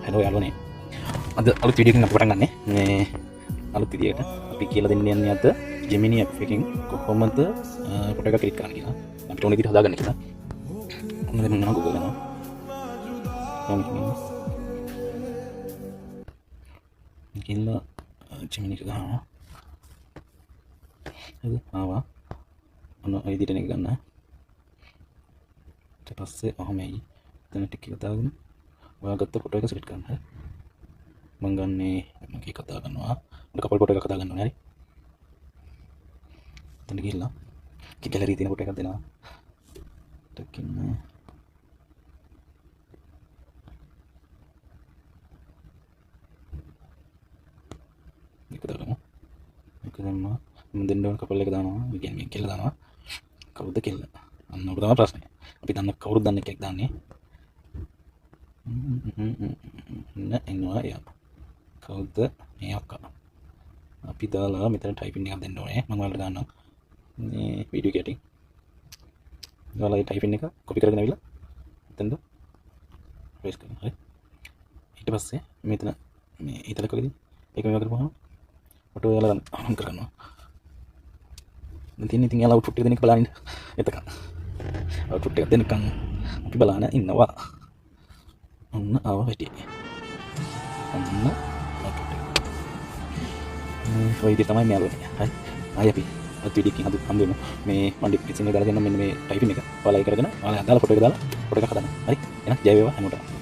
Hello යාළුවනේ. අද අලුත් වීඩියෝ එකකින් අපි පටන් ගන්නෙ. මේ අලුත් විදියට අපි කියලා දෙන්න යන්නේ අද Gemini app එකකින් කොහොමද ෆොටෝ එක ක්ලික් කරන්න කියලා. අපිට ඕන විදිහට හදාගන්න කියලා. ඔන්න දැන් මම Google කරනවා. කියලා Gemini එක ගන්නවා. හරි ආවා. ඔන්න ඔය විදිහට නේ ගන්න. ඊට පස්සේ ඔහොමයි. දැන් ටික එක දාගෙන ඔයාගත්ත ෆොටෝ එක සිලෙක්ට් කරන්න. මම ගන්නේ මගේ කතා කරනවා මම කපල් ෆොටෝ එකක් කතා කරනවා හරි එතන ගිහලා කි ගැලරි තියෙන ෆොටෝ එකක් දෙනවා ටකින් මේක දාගමු මේක දැම්ම මම දෙන්න ඕන කපල් එක දානවා ඒ කියන්නේ මේ කෙල්ල දානවා කවුද කෙල්ල අන්න ඔබ තමයි ප්‍රශ්නේ අපි දන්න කවුරුද දන්න එකෙක් දාන්නේ එනවා යා කවුද මේ අක්කා අපි දාලා මෙතන ටයිපින් එකක් දෙන්න ඕනේ මම ඔයාලට දාන්නම් මේ වීඩියෝ එකේ දාලා ඒ ටයිපින් එක කොපි කරගෙන ආවිලා එතනද පේස්ට් කරනවා හරි ඊට පස්සේ මෙතන මේ ඊතලකලදී ඒක මේවා කරපුවාම ෆොටෝ යාලා අහම් කරනවා දැන් තියෙන ඉතින් යාලා අවුට්පුට් එක දෙන එක බලන්න එතකන් අවුට්පුට් එක දෙනකන් අපි බලන්න ඉන්නවා ඔන්න ආව වැඩි ඔන්න ඔය විදිහට තමයි මේ අලුත් හරි ආයි අපි අද වීඩියෝ එකකින් හඳුන්වමු මේ මම ඩිස්ක්‍රිප්ෂන් එකේ දාලා දෙන්න මෙන්න මේ ටයිපින් එක ඔයාලා ඒ කරගෙන ඔයාලා දාලා ෆොටෝ එක දාලා ෆොටෝ එකක් හදන්න හරි එහෙනම් ජය වේවා හැමෝටම